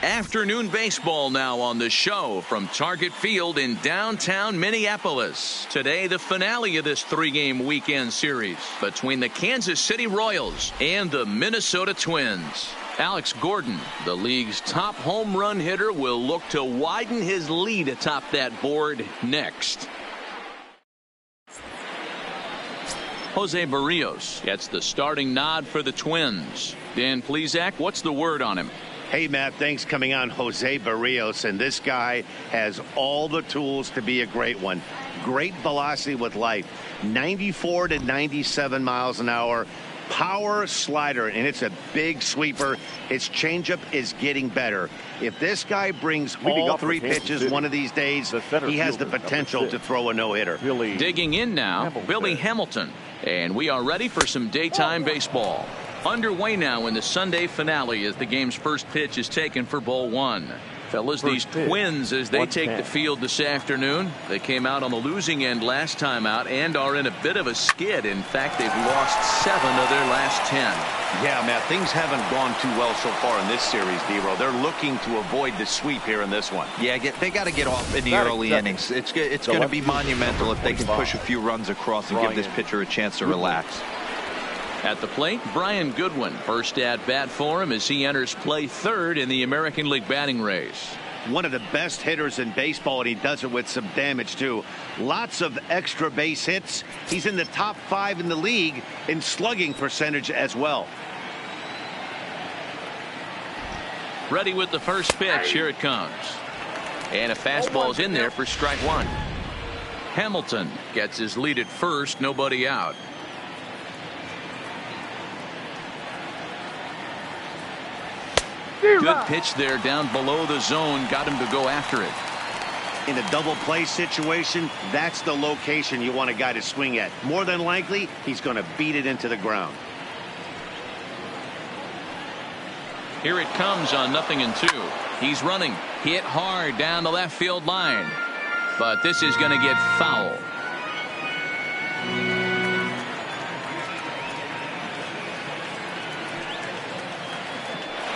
Afternoon baseball now on the show from Target Field in downtown Minneapolis. Today, the finale of this three-game weekend series between the Kansas City Royals and the Minnesota Twins. Alex Gordon, the league's top home run hitter, will look to widen his lead atop that board next. Jose Barrios gets the starting nod for the Twins. Dan Plesac, what's the word on him? Hey, Matt, thanks coming on Jose Barrios, and this guy has all the tools to be a great one. Great velocity with life, 94 to 97 miles an hour, power slider, and it's a big sweeper. His changeup is getting better. If this guy brings all three pitches one of these days, he has the potential to throw a no-hitter. Digging in now, Billy Hamilton, and we are ready for some daytime baseball. Underway now in the Sunday finale as the game's first pitch is taken for ball one. Fellas, these Twins, as they take the field this afternoon, they came out on the losing end last time out and are in a bit of a skid. In fact, they've lost 7 of their last 10. Yeah, Matt, things haven't gone too well so far in this series, D-Row. They're looking to avoid the sweep here in this one. Yeah, they got to get off in the early innings. It's going to be monumental if they can push a few runs across and give this pitcher a chance to relax. At the plate, Brian Goodwin, first at bat for him as he enters play third in the American League batting race. One of the best hitters in baseball, and he does it with some damage too. Lots of extra base hits. He's in the top 5 in the league in slugging percentage as well. Ready with the first pitch. Here it comes. And a fastball's in there for strike one. Hamilton gets his lead at first, nobody out. Good pitch there down below the zone. Got him to go after it. In a double play situation, that's the location you want a guy to swing at. More than likely, he's going to beat it into the ground. Here it comes on 0-2. He's running. Hit hard down the left field line. But this is going to get foul.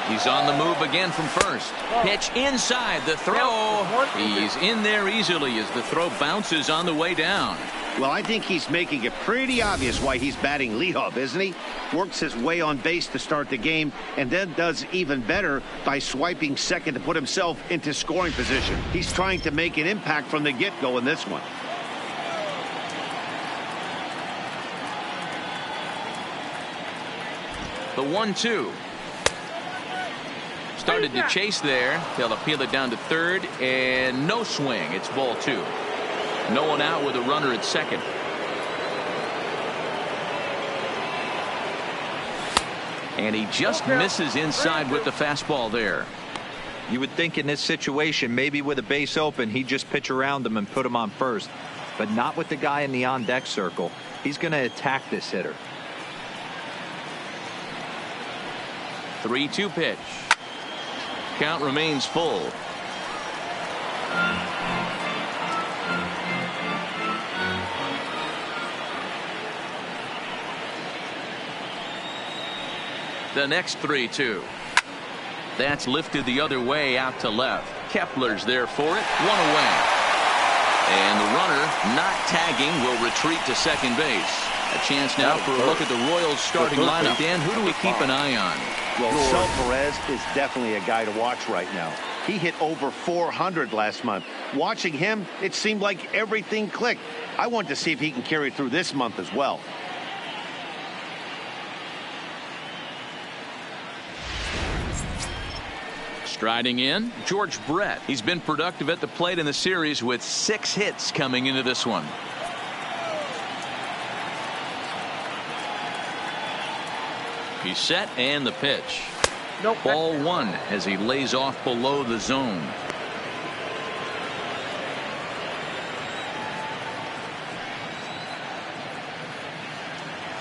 He's on the move again from first. Pitch inside the throw. He's in there easily as the throw bounces on the way down. Well, I think he's making it pretty obvious why he's batting leadoff, isn't he? Works his way on base to start the game and then does even better by swiping second to put himself into scoring position. He's trying to make an impact from the get-go in this one. The 1-2. Started to chase there. They'll appeal it down to third, and no swing. It's ball 2. No one out with a runner at second. And he just misses inside with the fastball there. You would think in this situation, maybe with a base open, he'd just pitch around him and put him on first. But not with the guy in the on-deck circle. He's going to attack this hitter. 3-2 pitch. Count remains full. The next 3-2. That's lifted the other way out to left. Kepler's there for it. One away. And the runner, not tagging, will retreat to second base. A chance now for a look at the Royals starting lineup. Dan, who do we keep an eye on? Well, Sal Perez is definitely a guy to watch right now. He hit over 400 last month. Watching him, it seemed like everything clicked. I want to see if he can carry through this month as well. Striding in, George Brett. He's been productive at the plate in the series with 6 hits coming into this one. He's set and the pitch. Ball 1 as he lays off below the zone.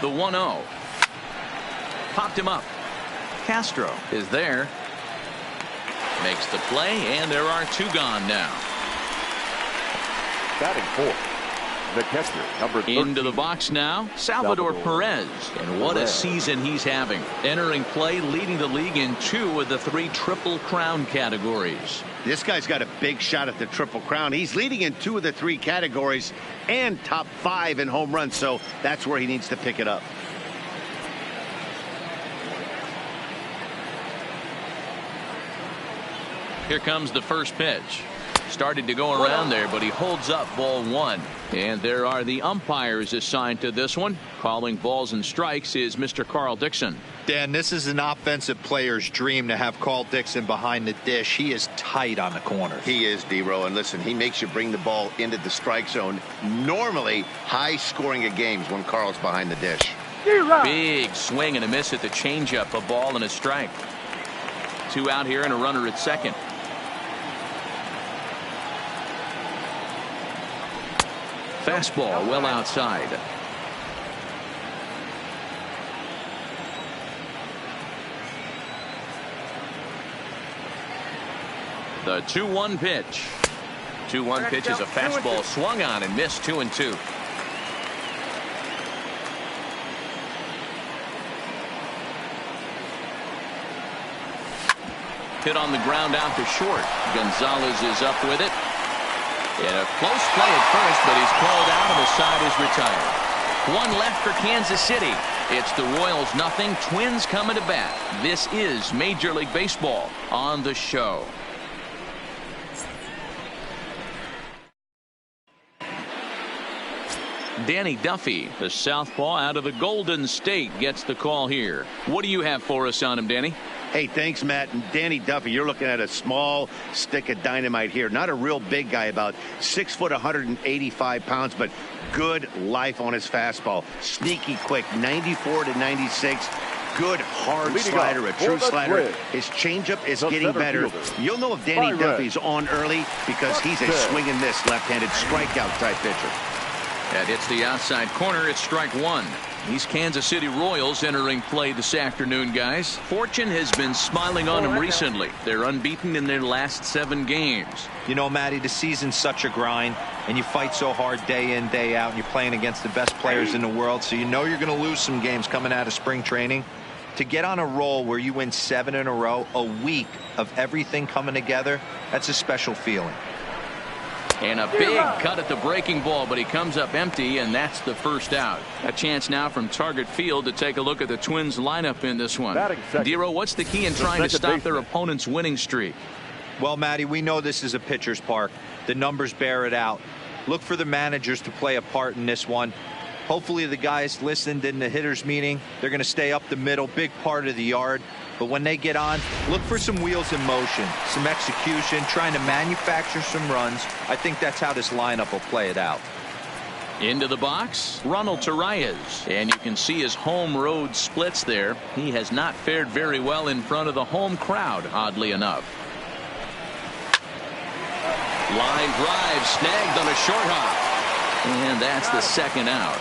The 1-0. Popped him up. Castro is there. Makes the play, and there are 2 gone now. Batting 4. the catcher, number 13. Into the box now, Salvador Perez. And what a season he's having. Entering play, leading the league in 2 of the 3 Triple Crown categories. This guy's got a big shot at the Triple Crown. He's leading in 2 of the 3 categories and top 5 in home runs, so that's where he needs to pick it up. Here comes the first pitch. Started to go around there, but he holds up ball 1. And there are the umpires assigned to this one. Calling balls and strikes is Mr. Carl Dixon. Dan, this is an offensive player's dream to have Carl Dixon behind the dish. He is tight on the corners. He is, D-Row, and listen, he makes you bring the ball into the strike zone. Normally high scoring of games when Carl's behind the dish. Big swing and a miss at the changeup. A ball and a strike. 2 out here and a runner at second. Fastball well outside. The 2-1 pitch. 2-1 pitch is a fastball swung on and missed. 2-2. Hit on the ground out to short. Gonzalez is up with it. And a close play at first, but he's called out and the side is retired. 1 left for Kansas City. It's the Royals 0, Twins coming to bat. This is Major League Baseball on the show. Danny Duffy, the southpaw out of the Golden State, gets the call here. What do you have for us on him, Danny? Hey, thanks, Matt. And Danny Duffy, you're looking at a small stick of dynamite here. Not a real big guy, about 6 foot, 185 pounds, but good life on his fastball. Sneaky quick, 94 to 96. Good hard slider, a true slider. His changeup is getting better. You'll know if Danny Duffy's on early because he's a swing and miss left-handed strikeout type pitcher. That hits the outside corner. It's strike 1. These Kansas City Royals entering play this afternoon, guys. Fortune has been smiling on them recently. They're unbeaten in their last 7 games. You know, Matty, the season's such a grind, and you fight so hard day in, day out, and you're playing against the best players in the world, so you know you're going to lose some games coming out of spring training. To get on a roll where you win 7 in a row, a week of everything coming together, that's a special feeling. And a big cut at the breaking ball, but he comes up empty, and that's the first out. A chance now from Target Field to take a look at the Twins lineup in this one. Dero, what's the key in trying to stop their opponent's winning streak? Well, Matty, we know this is a pitcher's park. The numbers bear it out. Look for the managers to play a part in this one. Hopefully the guys listened in the hitters meeting. They're going to stay up the middle, big part of the yard. But when they get on, look for some wheels in motion, some execution, trying to manufacture some runs. I think that's how this lineup will play it out. Into the box, Ronald Torreyes. And you can see his home road splits there. He has not fared very well in front of the home crowd, oddly enough. Line drive snagged on a short hop. And that's the second out.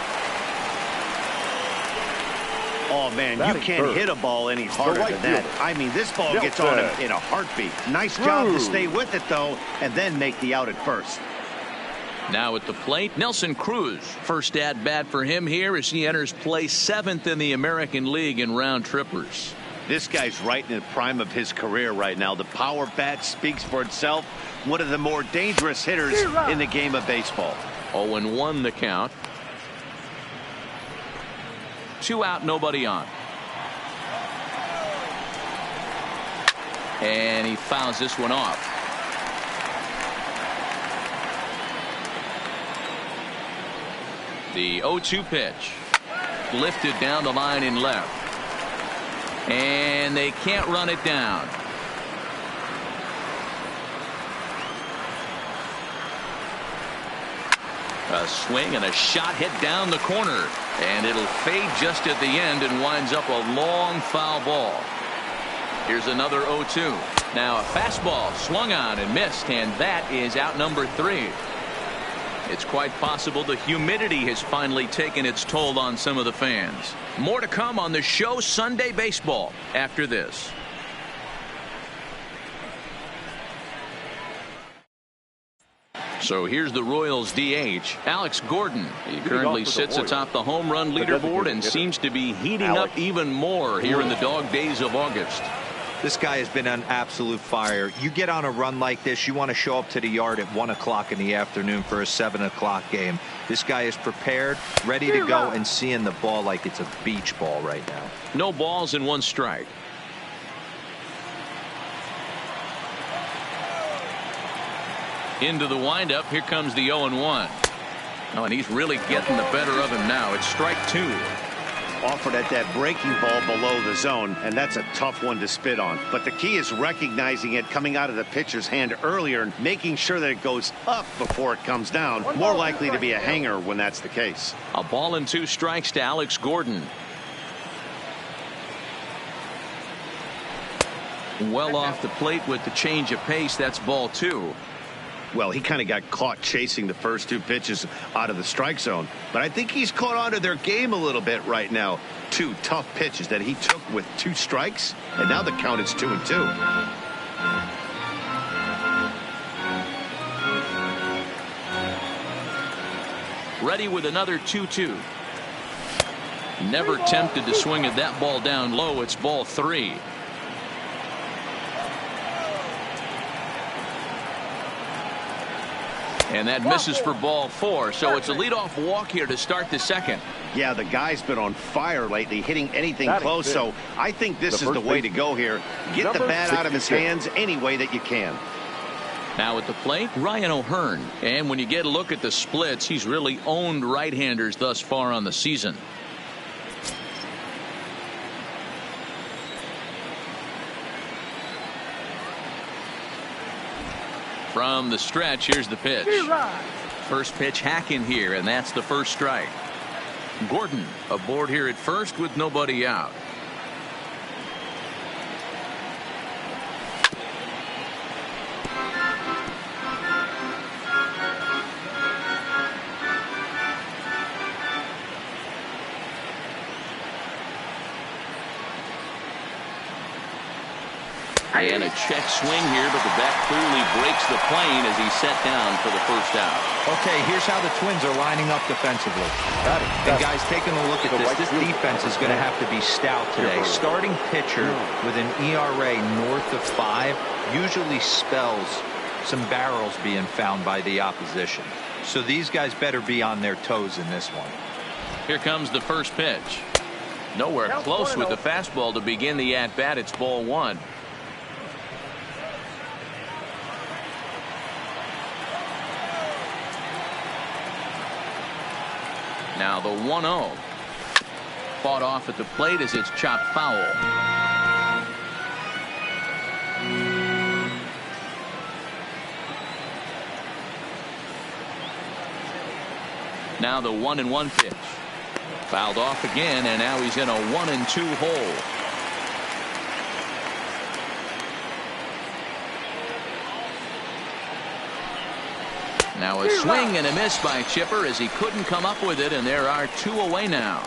Oh, man, you can't hit a ball any harder than that. I mean, this ball gets on him in a heartbeat. Nice job to stay with it, though, and then make the out at first. Now at the plate, Nelson Cruz. First at bat for him here as he enters play 7th in the American League in round trippers. This guy's right in the prime of his career right now. The power bat speaks for itself. One of the more dangerous hitters in the game of baseball. 0-1 the count. 2 out, nobody on. And he fouls this one off. The 0-2 pitch. Lifted down the line in left. And they can't run it down. A swing and a shot hit down the corner. And it'll fade just at the end and winds up a long foul ball. Here's another 0-2. Now a fastball swung on and missed, and that is out number 3. It's quite possible the humidity has finally taken its toll on some of the fans. More to come on the show Sunday Baseball after this. So here's the Royals DH, Alex Gordon. He currently sits atop the home run leaderboard and seems to be heating up even more here in the dog days of August. This guy has been on absolute fire. You get on a run like this, you want to show up to the yard at 1 o'clock in the afternoon for a 7 o'clock game. This guy is prepared, ready to go, and seeing the ball like it's a beach ball right now. No balls and 1 strike. Into the windup. Here comes the 0-1. Oh, and he's really getting the better of him now. It's strike 2. Offered at that breaking ball below the zone, and that's a tough one to spit on. But the key is recognizing it coming out of the pitcher's hand earlier and making sure that it goes up before it comes down. More likely to be a hanger when that's the case. A ball and 2 strikes to Alex Gordon. Well off the plate with the change of pace. That's ball 2. Well, he kind of got caught chasing the first 2 pitches out of the strike zone. But I think he's caught on to their game a little bit right now. 2 tough pitches that he took with 2 strikes. And now the count is 2-2. Ready with another 2-2. Never tempted to swing at that ball down low. It's ball 3. And that misses for ball 4. So it's a leadoff walk here to start the second. Yeah, the guy's been on fire lately, hitting anything close. So I think this is the way to go here. Get the bat out of his hands any way that you can. Now at the plate, Ryan O'Hearn. And when you get a look at the splits, he's really owned right-handers thus far on the season. From the stretch, here's the pitch. First pitch hacking here, and that's the first strike. Gordon aboard here at first with nobody out. And a check swing here, but the bat clearly breaks the plane as he's set down for the first out. Okay, here's how the Twins are lining up defensively. And guys, taking a look at this defense is going to have to be stout today. Starting pitcher with an ERA north of 5 usually spells some barrels being found by the opposition. So these guys better be on their toes in this one. Here comes the first pitch. Nowhere close with the fastball to begin the at-bat. It's ball 1. Now the 1-0. Fought off at the plate as it's chopped foul. Now the 1-1 pitch. Fouled off again, and now he's in a 1-2 hole. Now a swing and a miss by Chipper as he couldn't come up with it, and there are 2 away now.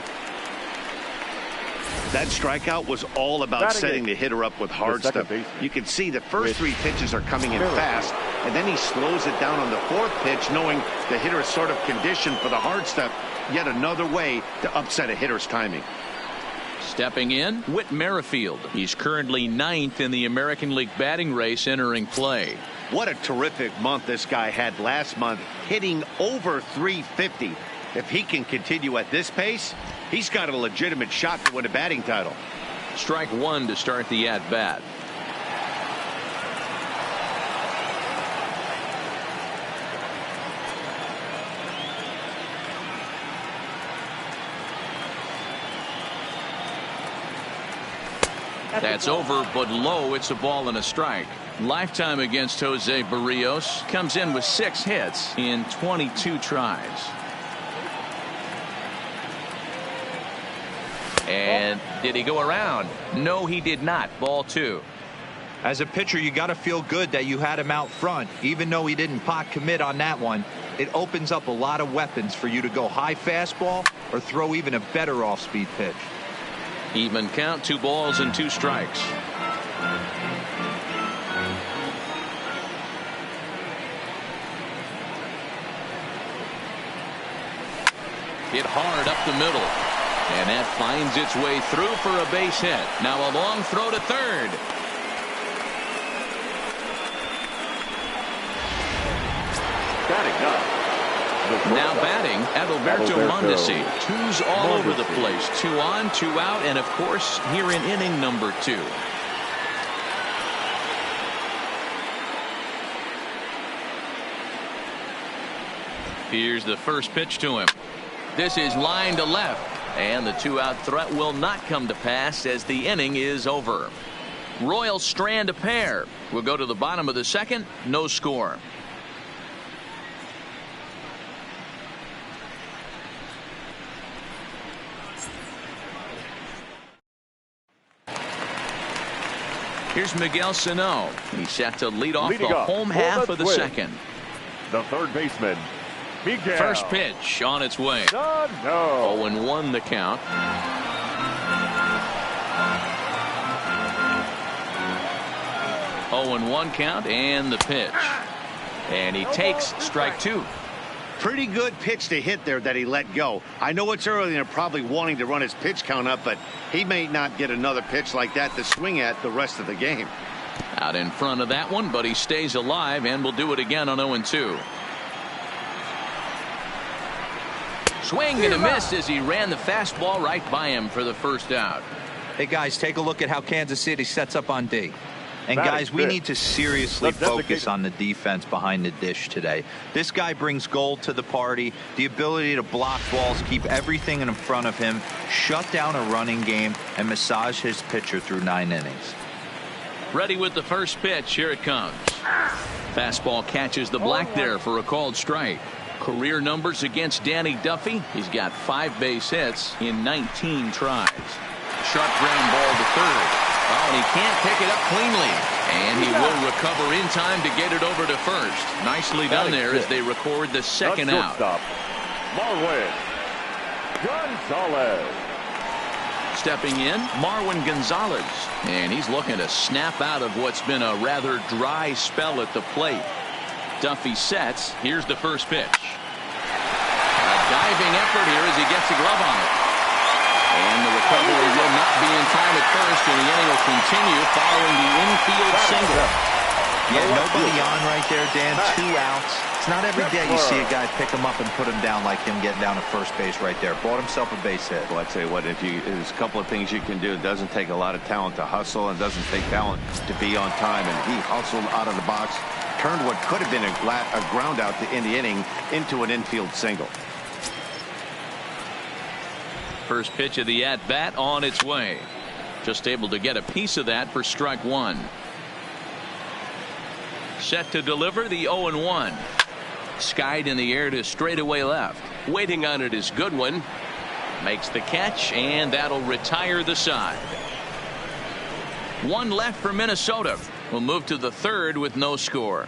That strikeout was all about setting the hitter up with hard stuff. You can see the first 3 pitches are coming in fast, and then he slows it down on the 4th pitch, knowing the hitter is sort of conditioned for the hard stuff. Yet another way to upset a hitter's timing. Stepping in, Whit Merrifield. He's currently 9th in the American League batting race entering play. What a terrific month this guy had last month, hitting over 350. If he can continue at this pace, he's got a legitimate shot to win a batting title. Strike 1 to start the at-bat. That's over, but low. It's a ball and a strike. Lifetime against Jose Barrios. Comes in with 6 hits in 22 tries. And did he go around? No, he did not. Ball 2. As a pitcher, you got to feel good that you had him out front. Even though he didn't pot commit on that one, it opens up a lot of weapons for you to go high fastball or throw even a better off-speed pitch. Even count, 2 balls and 2 strikes. Hit hard up the middle. And that finds its way through for a base hit. Now a long throw to third. Batting up. Now batting, Adalberto Mondesi. Twos all over the place. 2 on, 2 out, and of course here in inning number 2. Here's the first pitch to him. This is line to left, and the 2-out threat will not come to pass as the inning is over. Royals strand a pair. We'll go to the bottom of the second. No score. Here's Miguel Sano. He's set to lead off the home half of the second. The third baseman, Miguel. First pitch on its way. No. 0-1 the count. 0-1 count and the pitch. And he takes strike 2. Pretty good pitch to hit there that he let go. I know it's early and they're probably wanting to run his pitch count up, but he may not get another pitch like that to swing at the rest of the game. Out in front of that one, but he stays alive and will do it again on 0-2. Swing and a miss as he ran the fastball right by him for the first out. Hey guys, take a look at how Kansas City sets up on D. And guys, we need to seriously focus on the defense behind the dish today. This guy brings gold to the party, the ability to block balls, keep everything in front of him, shut down a running game, and massage his pitcher through 9 innings. Ready with the first pitch. Here it comes. Fastball catches the black there for a called strike. Career numbers against Danny Duffy. He's got 5 base hits in 19 tries. Sharp ground ball to third. Oh, and he can't pick it up cleanly. And he will recover in time to get it over to first. Nicely done there as they record the second out. Marwin Gonzalez. Stepping in, Marwin Gonzalez. And he's looking to snap out of what's been a rather dry spell at the plate. Duffy sets. Here's the first pitch. A diving effort here as he gets a glove on it. And the recovery will not be in time at first, and the inning will continue following the infield single. Yeah, nobody on right there, Dan. 2 outs. It's not every day you see a guy pick him up and put him down like him getting down to first base right there. Bought himself a base hit. Well, I tell you what, there's a couple of things you can do. It doesn't take a lot of talent to hustle, and it doesn't take talent to be on time. And he hustled out of the box, turned what could have been a ground out to end the inning into an infield single. First pitch of the at-bat on its way. Just able to get a piece of that for strike 1. Set to deliver the 0-1. Skied in the air to straightaway left. Waiting on it is Goodwin. Makes the catch, and that'll retire the side. 1 left for Minnesota. We'll move to the third with no score.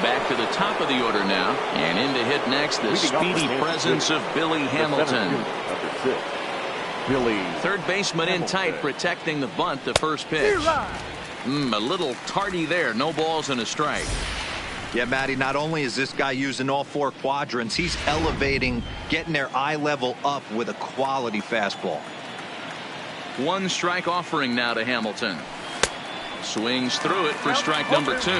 Back to the top of the order now, and in to hit next, the speedy presence of Billy Hamilton. Third baseman in tight, protecting the bunt. The first pitch. A little tardy there. No balls and a strike. Yeah, Matty, not only is this guy using all 4 quadrants, he's elevating, getting their eye level up with a quality fastball. 1 strike offering now to Hamilton. Swings through it for strike number 2.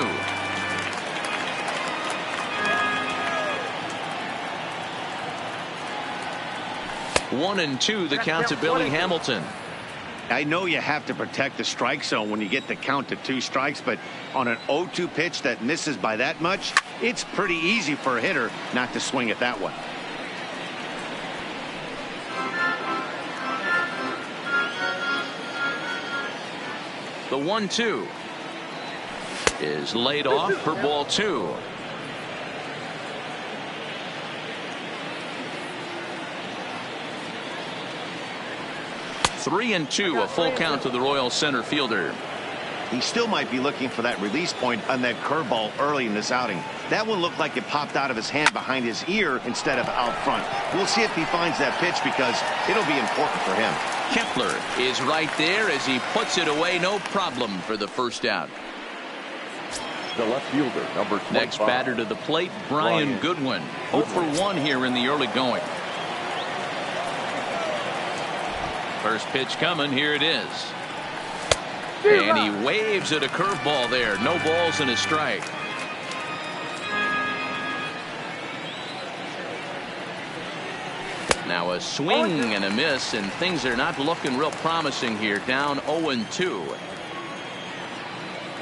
1-2 the count to Billy Hamilton. I know you have to protect the strike zone when you get the count to 2 strikes, but on an 0-2 pitch that misses by that much, it's pretty easy for a hitter not to swing at that one. The 1-2 is laid off for ball 2. Three and 2, a full count to the Royals center fielder. He still might be looking for that release point on that curveball early in this outing. That one looked like it popped out of his hand behind his ear instead of out front. We'll see if he finds that pitch because it'll be important for him. Kepler is right there as he puts it away. No problem for the first out. The left fielder, number 25. Next batter to the plate, Brian Goodwin. 0 for 1 here in the early going. First pitch coming. Here it is. And he waves at a curveball there. No balls and a strike. Now a swing and a miss, and things are not looking real promising here. Down 0-2.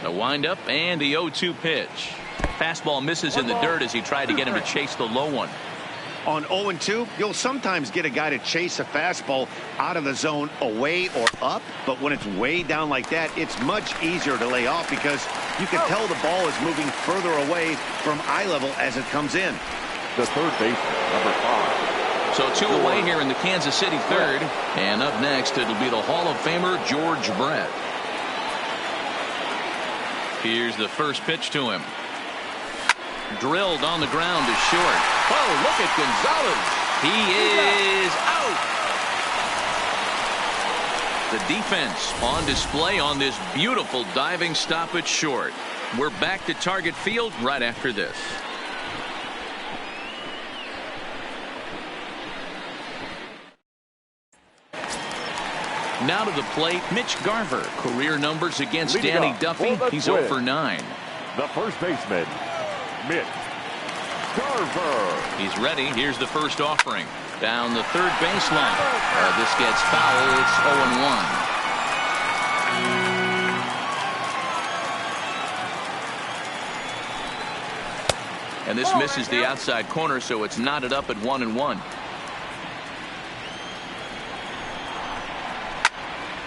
The windup and the 0-2 pitch. Fastball misses in the dirt as he tried to get him to chase the low one. On 0-2, you'll sometimes get a guy to chase a fastball out of the zone away or up, but when it's way down like that, it's much easier to lay off because you can tell the ball is moving further away from eye level as it comes in. The third baseman, number 5. So 2 away here in the Kansas City third. And up next, it'll be the Hall of Famer George Brett. Here's the first pitch to him. Drilled on the ground to short. Oh, look at Gonzalez. He is out. The defense on display on this beautiful diving stop at short. We're back to Target Field right after this. Now to the plate, Mitch Garver. Career numbers against Danny Duffy. He's 0 for 9. The first baseman, Mitch Garver. He's ready. Here's the first offering. Down the third baseline. This gets foul. It's 0-1. And this misses the outside corner, so it's knotted up at 1-1.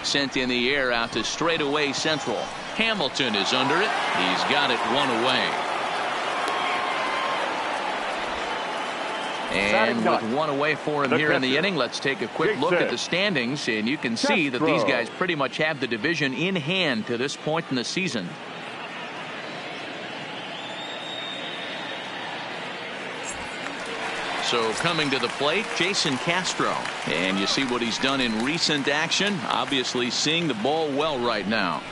Sent in the air out to straightaway central. Hamilton is under it. He's got it 1 away. And with 1 away for him here in the inning, let's take a quick look at the standings, and you can see that these guys pretty much have the division in hand to this point in the season. So coming to the plate, Jason Castro. And you see what he's done in recent action. Obviously seeing the ball well right now.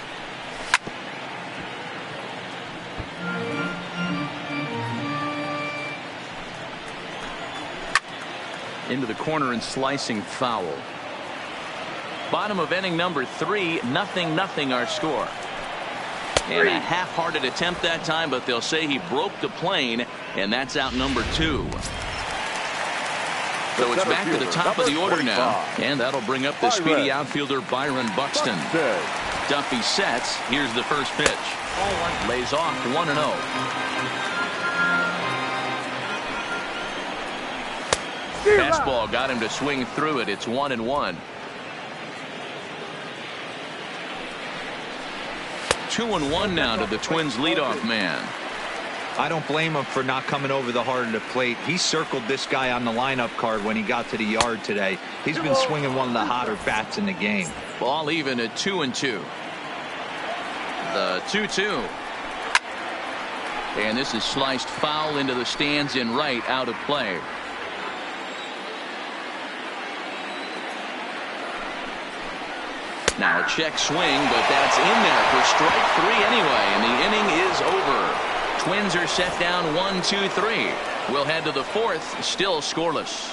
Into the corner and slicing foul. Bottom of inning number 3, 0-0 our score. And a half-hearted attempt that time, but they'll say he broke the plane, and that's out number 2. So it's back to the top of the order now, and that'll bring up the speedy outfielder Byron Buxton. Duffy sets. Here's the first pitch. Lays off 1-0. Fastball got him to swing through it. It's 1-1. 2-1 now to the Twins leadoff man. I don't blame him for not coming over the heart of the plate. He circled this guy on the lineup card when he got to the yard today. He's been swinging one of the hotter bats in the game. Ball even at 2-2. The 2-2. And this is sliced foul into the stands in right, out of play. Now a check swing, but that's in there for strike 3 anyway, and the inning is over. Twins are set down 1-2-3. We'll head to the 4th, still scoreless.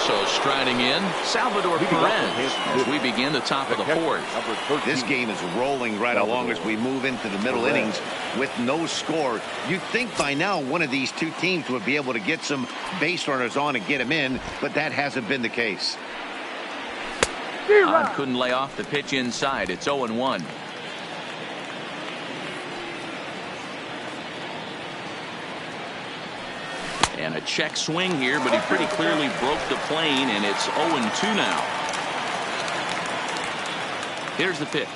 So striding in, Salvador Perez as we begin the top of the 4th. This game is rolling right along as we move into the middle innings with no score. You'd think by now one of these two teams would be able to get some base runners on and get them in, but that hasn't been the case. Odd couldn't lay off the pitch inside. It's 0-1. And a check swing here, but he pretty clearly broke the plane, and it's 0-2 now. Here's the pitch.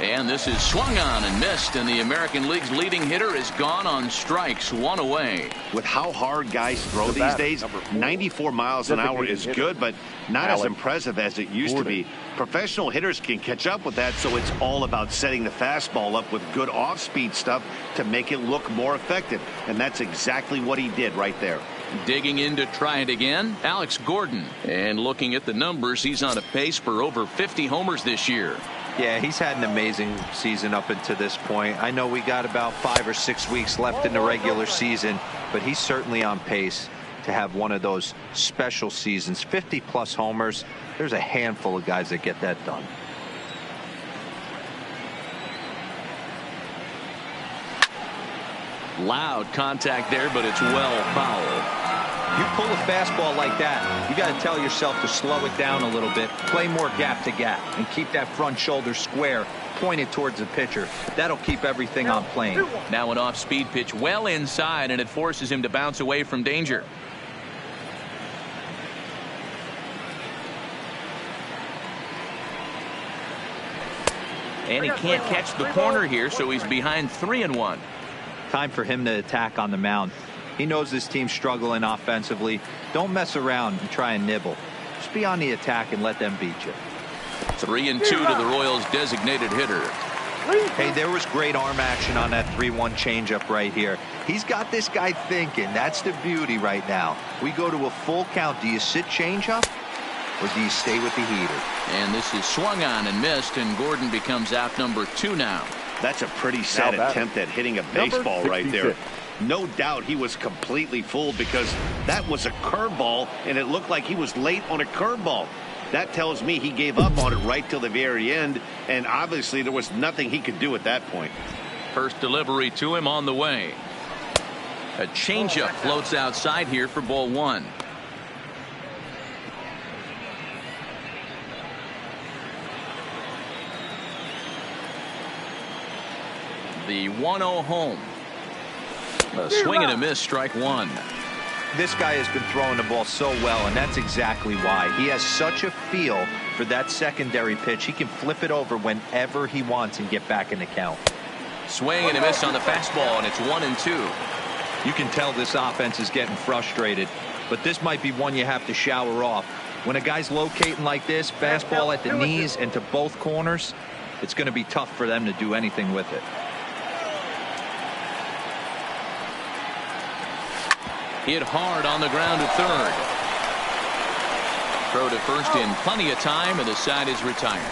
And this is swung on and missed, and the American League's leading hitter is gone on strikes, 1 away. With how hard guys throw these days, 94 miles an hour is good, but not as impressive as it used to be. Professional hitters can catch up with that, so it's all about setting the fastball up with good off-speed stuff to make it look more effective, and that's exactly what he did right there. Digging in to try it again, Alex Gordon. And looking at the numbers, he's on a pace for over 50 homers this year. Yeah, he's had an amazing season up until this point. I know we got about 5 or 6 weeks left in the regular season, but he's certainly on pace to have one of those special seasons. 50-plus homers. There's a handful of guys that get that done. Loud contact there, but it's well fouled. You pull a fastball like that, you got to tell yourself to slow it down a little bit, play more gap to gap, and keep that front shoulder square, pointed towards the pitcher. That'll keep everything on plane. Now an off-speed pitch well inside, and it forces him to bounce away from danger. And he can't catch the corner here, so he's behind 3-1. Time for him to attack on the mound. He knows this team's struggling offensively. Don't mess around and try and nibble. Just be on the attack and let them beat you. 3-2 to the Royals' designated hitter. Hey, there was great arm action on that 3-1 changeup right here. He's got this guy thinking. That's the beauty right now. We go to a full count. Do you sit changeup or do you stay with the heater? And this is swung on and missed, and Gordon becomes out number 2 now. That's a pretty sad attempt at hitting a baseball right there. No doubt he was completely fooled because that was a curveball, and it looked like he was late on a curveball. That tells me he gave up on it right till the very end, and obviously there was nothing he could do at that point. First delivery to him on the way. A changeup floats outside here for ball 1. The 1-0 home. A swing and a miss, strike 1. This guy has been throwing the ball so well, and that's exactly why. He has such a feel for that secondary pitch. He can flip it over whenever he wants and get back in the count. Swing and a miss on the fastball, and it's 1-2. You can tell this offense is getting frustrated, but this might be one you have to shower off. When a guy's locating like this, fastball at the knees and to both corners, it's going to be tough for them to do anything with it. Hit hard on the ground to third. Throw to first in plenty of time, and the side is retired.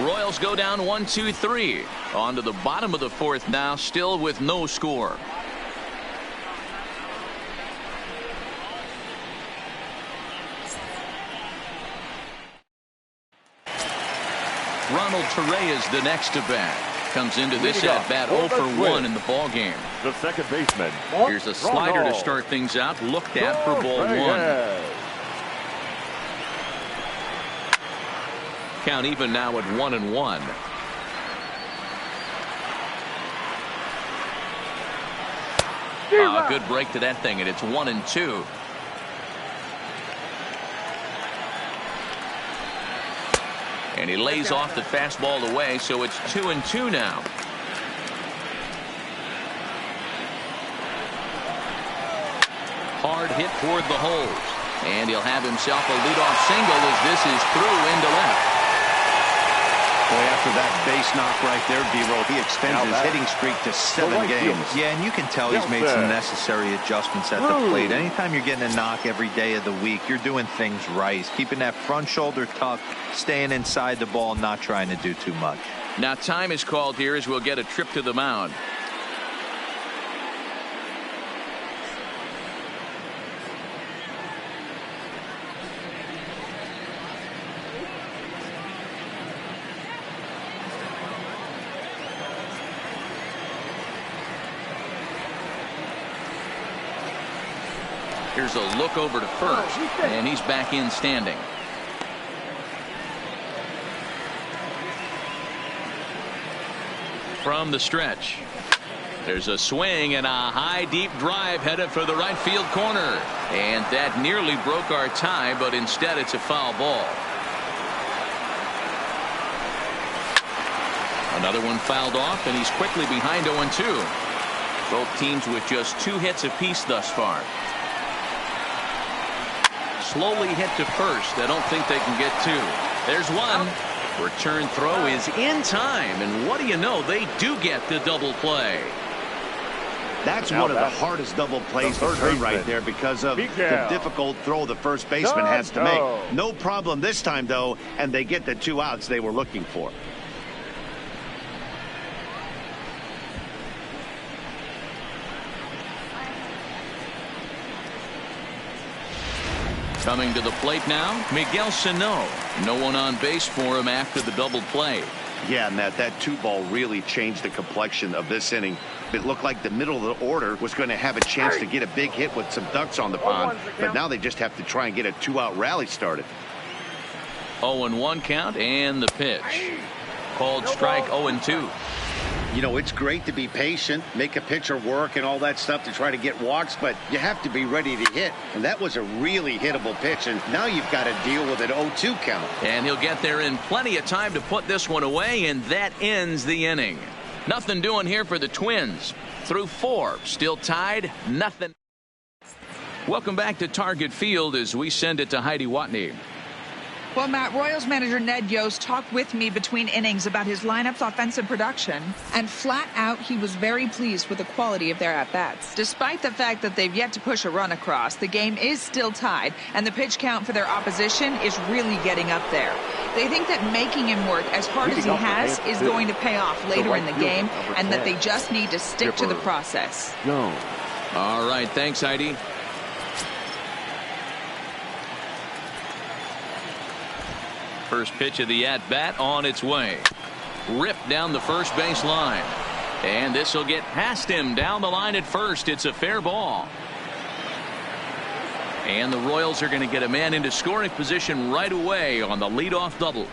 Royals go down 1-2-3. On to the bottom of the 4th now, still with no score. Ronald Torre is the next to bat. Comes into this at bat 0 for 1 in the ball game. The second baseman. Here's a slider to start things out. Looked at for ball 1. Count even now at 1-1. Good break to that thing, and it's 1-2. And he lays off the fastball away, so it's 2-2 now. Hard hit toward the holes. And he'll have himself a leadoff single as this is through into left. Boy, after that base knock right there, D-Roll, he extends his hitting streak to 7 games. Yeah, and you can tell he's made some necessary adjustments at the plate. Anytime you're getting a knock every day of the week, you're doing things right. Keeping that front shoulder tucked, staying inside the ball, not trying to do too much. Now time is called here as we'll get a trip to the mound. Here's a look over to first, and he's back in standing. From the stretch, there's a swing and a high deep drive headed for the right field corner, and that nearly broke our tie, but instead it's a foul ball. Another one fouled off, and he's quickly behind 0-2. Both teams with just 2 hits apiece thus far. Slowly hit to first. I don't think they can get 2. There's one. Return throw is in time, and what do you know, they do get the double play. That's Now one of the that's hardest double plays the to third turn right baseman. there because of the Miguel. difficult throw the first baseman has to No. make. No problem this time, though, and they get the 2 outs they were looking for. Coming to the plate now, Miguel Sano. No one on base for him after the double play. Yeah, Matt, that 2-ball really changed the complexion of this inning. It looked like the middle of the order was going to have a chance to get a big hit with some ducks on the pond, but now they just have to try and get a 2-out rally started. 0-1 count and the pitch. Called strike 0-2. You know, it's great to be patient, make a pitcher work and all that stuff to try to get walks, but you have to be ready to hit. And that was a really hittable pitch, and now you've got to deal with an 0-2 count. And he'll get there in plenty of time to put this one away, and that ends the inning. Nothing doing here for the Twins. Through 4, still tied, nothing. Welcome back to Target Field as we send it to Heidi Watney. Well, Matt, Royals manager Ned Yost talked with me between innings about his lineup's offensive production, and flat out he was very pleased with the quality of their at-bats. Despite the fact that they've yet to push a run across, the game is still tied, and the pitch count for their opposition is really getting up there. They think that making him work as hard as he has is going to pay off later in the game, and that they just need to stick to the process. All right, thanks, Heidi. First pitch of the at-bat on its way. Ripped down the first base line. And this will get past him down the line at first. It's a fair ball. And the Royals are going to get a man into scoring position right away on the leadoff double.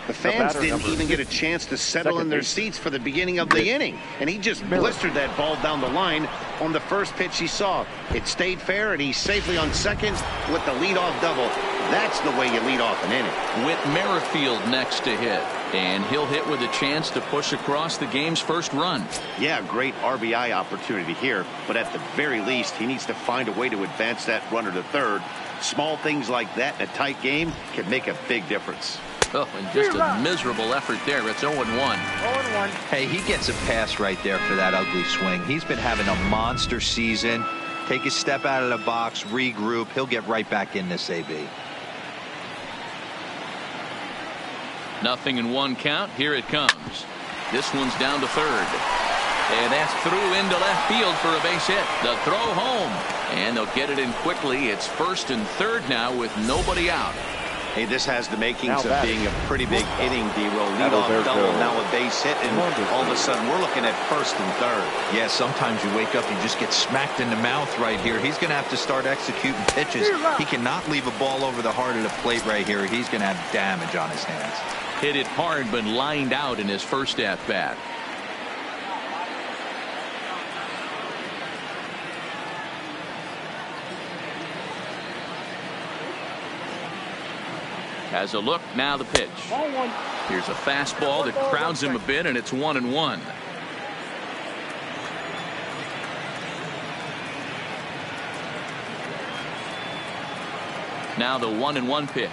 The fans didn't even get a chance to settle in their seats for the beginning of the inning. And he just blistered that ball down the line on the first pitch he saw. It stayed fair, and he's safely on second with the leadoff double. That's the way you lead off an inning. With Merrifield next to hit. And he'll hit with a chance to push across the game's first run. Yeah, great RBI opportunity here. But at the very least, he needs to find a way to advance that runner to third. Small things like that in a tight game can make a big difference. Oh, and just a miserable effort there. It's 0-1. Hey, he gets a pass right there for that ugly swing. He's been having a monster season. Take a step out of the box, regroup. He'll get right back in this AB. 0-1 count. Here it comes. This one's down to third. And that's through into left field for a base hit. The throw home. And they'll get it in quickly. It's first and third now with nobody out. Hey, this has the makings of being a pretty big inning, D-Roll. Lead-off double, now a base hit, and all of a sudden we're looking at first and third. Yeah, sometimes you wake up and just get smacked in the mouth right here. He's going to have to start executing pitches. He cannot leave a ball over the heart of the plate right here. He's going to have damage on his hands. Hit it hard, but lined out in his first at-bat. Has a look, now the pitch. Here's a fastball that crowds him a bit, and it's 1-1. Now the 1-1 pitch.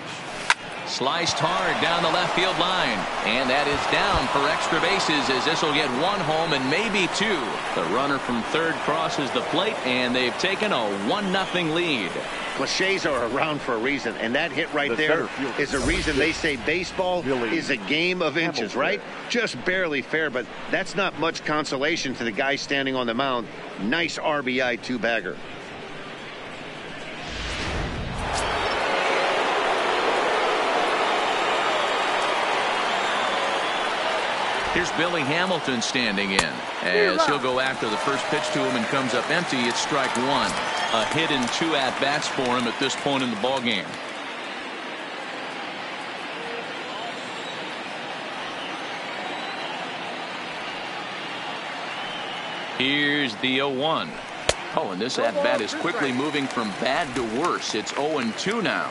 Sliced hard down the left field line. And that is down for extra bases as this will get one home and maybe two. The runner from third crosses the plate, and they've taken a 1-0 lead. Cliches are around for a reason, and that hit right there is a reason they say baseball is a game of inches, right? Just barely fair, but that's not much consolation to the guy standing on the mound. Nice RBI two-bagger. Here's Billy Hamilton standing in as he'll go after the first pitch to him and comes up empty. It's strike one. A hit and 2 at-bats for him at this point in the ballgame. Here's the 0-1. Oh, and this at-bat is quickly moving from bad to worse. It's 0-2 now.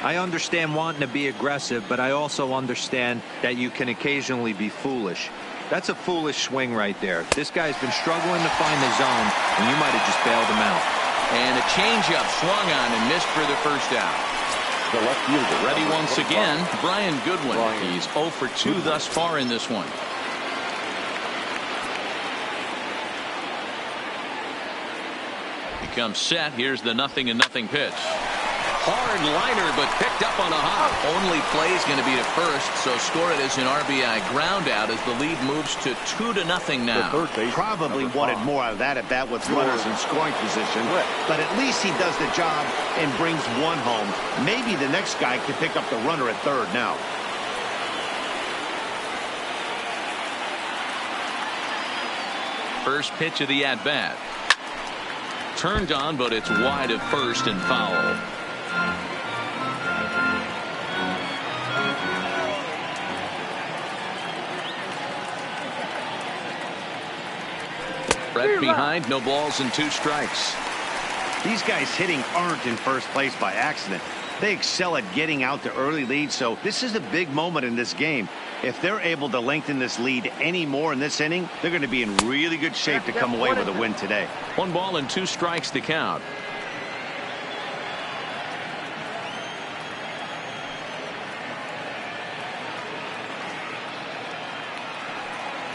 I understand wanting to be aggressive, but I also understand that you can occasionally be foolish. That's a foolish swing right there. This guy's been struggling to find the zone, and you might have just bailed him out. And a changeup swung on and missed for the first out. The left fielder. Ready once again, Brian Goodwin. He's 0 for 2 thus far in this one. becomes set. Here's the 0-0 pitch. Hard liner, but picked up on a hop. Only play is going to be to first, so score it as an RBI ground out as the lead moves to 2-0 now. Probably wanted more out of that at bat with runners in scoring position, but at least he does the job and brings one home. Maybe the next guy can pick up the runner at third now. First pitch of the at-bat. Turned on, but it's wide of first and foul. Brett behind, no balls and 2 strikes. These guys hitting aren't in first place by accident. They excel at getting out to early leads, so this is a big moment in this game. If they're able to lengthen this lead any more in this inning, they're going to be in really good shape to come away with a win today. 1 ball and 2 strikes to count.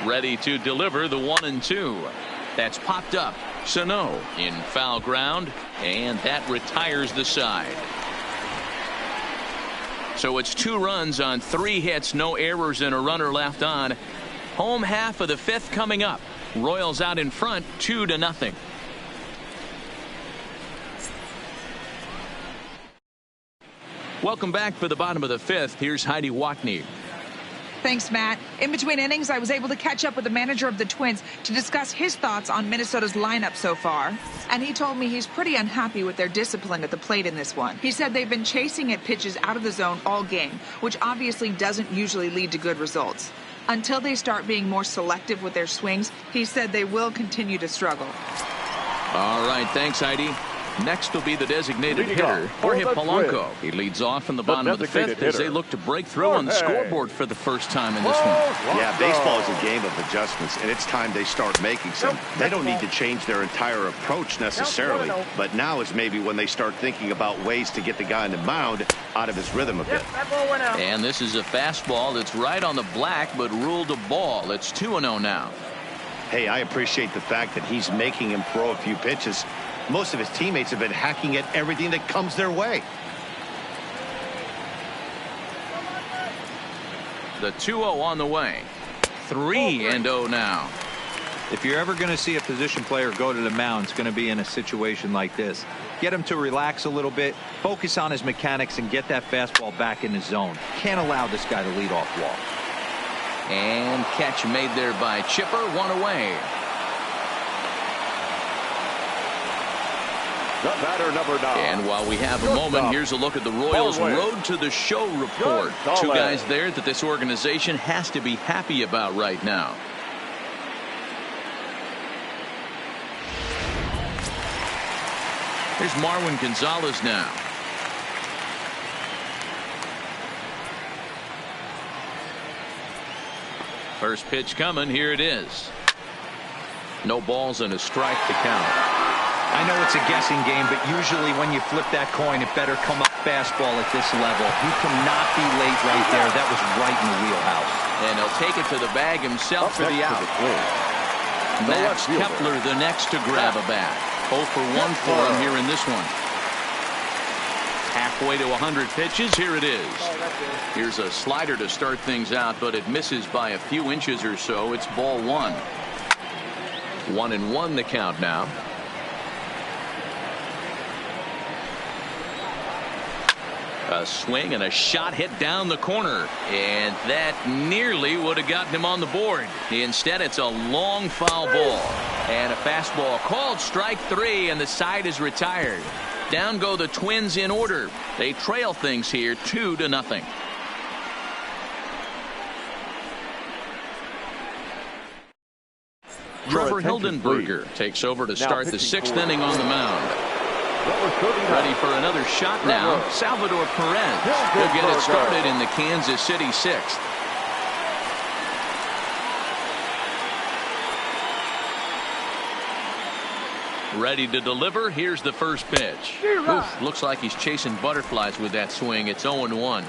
Ready to deliver the 1-2. That's popped up. Sano in foul ground, and that retires the side. So it's 2 runs on 3 hits, no errors, and a runner left on. Home half of the 5th coming up. Royals out in front, 2-0. Welcome back for the bottom of the 5th. Here's Heidi Watney. Thanks, Matt. In between innings, I was able to catch up with the manager of the Twins to discuss his thoughts on Minnesota's lineup so far. And he told me he's pretty unhappy with their discipline at the plate in this one. He said they've been chasing at pitches out of the zone all game, which obviously doesn't usually lead to good results. Until they start being more selective with their swings, he said they will continue to struggle. All right, thanks, Heidi. Next will be the designated hitter, Jorge Polanco. He leads off in the bottom of the 5th as they look to break through on the scoreboard for the first time in this one. Yeah, baseball is a game of adjustments, and it's time they start making some. They don't need to change their entire approach necessarily, but now is maybe when they start thinking about ways to get the guy on the mound out of his rhythm a bit. And this is a fastball that's right on the black, but ruled a ball. It's 2-0 now. Hey, I appreciate the fact that he's making him throw a few pitches. Most of his teammates have been hacking at everything that comes their way. The 2-0 on the way. 3-0 now. If you're ever going to see a position player go to the mound, it's going to be in a situation like this. Get him to relax a little bit, focus on his mechanics, and get that fastball back in the zone. Can't allow this guy to lead off walk. And catch made there by Chipper, 1 away. The batter, number 9. And while we have a moment, here's a look at the Royals' Road to the Show report. 2 guys there that this organization has to be happy about right now. Here's Marwin Gonzalez now. First pitch coming. Here it is. No balls and a strike to count. I know it's a guessing game, but usually when you flip that coin, it better come up fastball at this level. He cannot be late right there. That was right in the wheelhouse. And he'll take it to the bag himself for the out. Max Kepler the next to grab a bat. 0 for 1 for him here in this one. Halfway to 100 pitches. Here it is. Here's a slider to start things out, but it misses by a few inches or so. It's ball 1. 1-1 the count now. A swing and a shot hit down the corner, and that nearly would have gotten him on the board. Instead, it's a long foul ball and a fastball called strike 3, and the side is retired. Down go the Twins in order. They trail things here 2-0. Trevor Hildenberger takes over to start the 6th inning on the mound. Ready for another shot now. Salvador Perez will get it started in the Kansas City 6th. Ready to deliver. Here's the first pitch. Oof, looks like he's chasing butterflies with that swing. It's 0-1.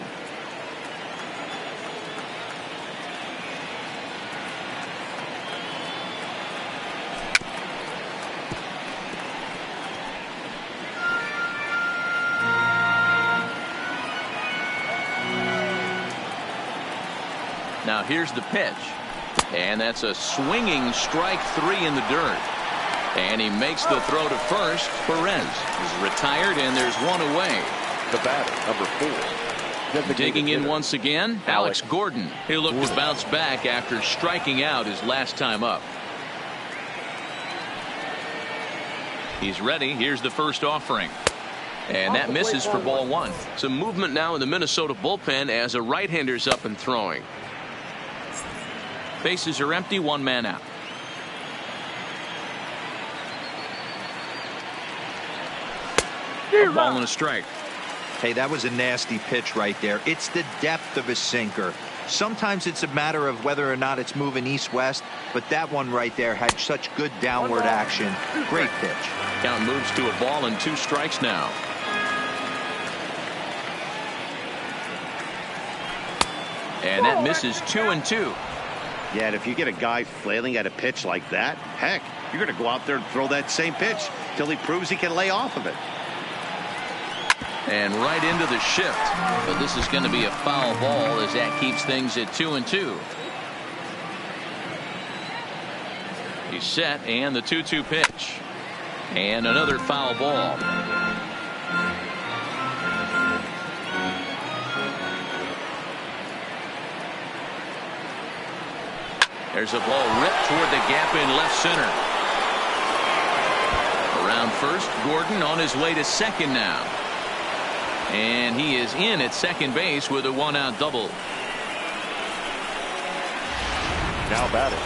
Now here's the pitch. And that's a swinging strike 3 in the dirt. And he makes the throw to first. Perez is retired, and there's one away. The batter, number 4. Digging in once again, Alex Gordon. He'll look to bounce back after striking out his last time up. He's ready. Here's the first offering. And that misses for ball 1. Some movement now in the Minnesota bullpen as a right-hander's up and throwing. Bases are empty, 1 man out. A ball and a strike. Hey, that was a nasty pitch right there. It's the depth of a sinker. Sometimes it's a matter of whether or not it's moving east-west, but that one right there had such good downward action. Great pitch. Count moves to a ball and 2 strikes now. And that misses 2-2. Yeah, and if you get a guy flailing at a pitch like that, heck, you're going to go out there and throw that same pitch till he proves he can lay off of it. And right into the shift. But this is going to be a foul ball as that keeps things at 2-2. He's set, and the 2-2 pitch. And another foul ball. There's a ball ripped toward the gap in left center. Around first, Gordon on his way to second now. And he is in at second base with a 1-out double. Now batting,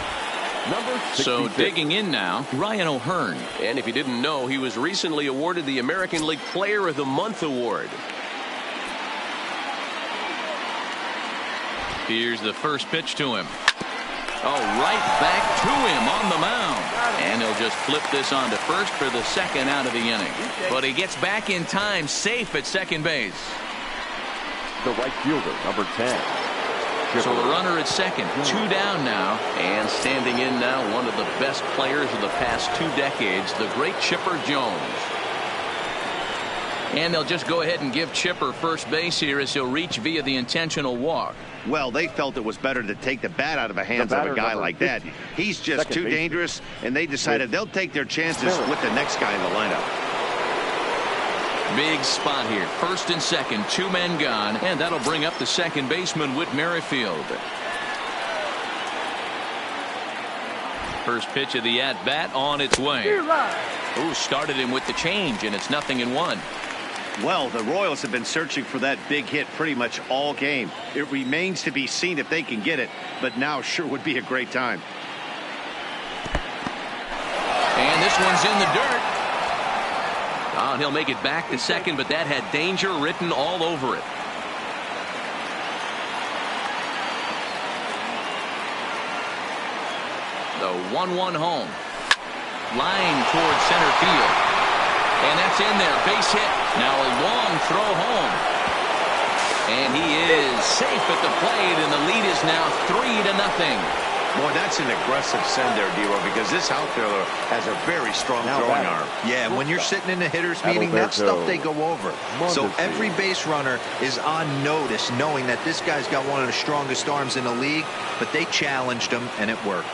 number 66. So digging in now, Ryan O'Hearn. And if you didn't know, he was recently awarded the American League Player of the Month award. Here's the first pitch to him. Oh, right back to him on the mound. And he'll just flip this on to first for the 2nd out of the inning. But he gets back in time, safe at second base. The right fielder, number 10. So a runner at second, 2 down now. And standing in now, one of the best players of the past 2 decades, the great Chipper Jones. And they'll just go ahead and give Chipper first base here as he'll reach via the intentional walk. Well, they felt it was better to take the bat out of the hands of a guy like that. He's just too dangerous, and they decided they'll take their chances with the next guy in the lineup. Big spot here. First and second, 2 men gone, and that'll bring up the second baseman, Whit Merrifield. First pitch of the at-bat on its way. Ooh, started him with the change, and it's 0-1. Well, the Royals have been searching for that big hit pretty much all game. It remains to be seen if they can get it, but now sure would be a great time. And this one's in the dirt. Oh, and he'll make it back to second, but that had danger written all over it. The 1-1 home. Line towards center field. And that's in there. Base hit. Now a long throw home. And he is safe at the plate, and the lead is now 3-0. Boy, that's an aggressive send there, D-Roy, because this outfielder has a very strong throwing arm. Yeah, when you're sitting in a hitter's meeting, that stuff they go over. So every base runner is on notice, knowing that this guy's got one of the strongest arms in the league, but they challenged him, and it worked.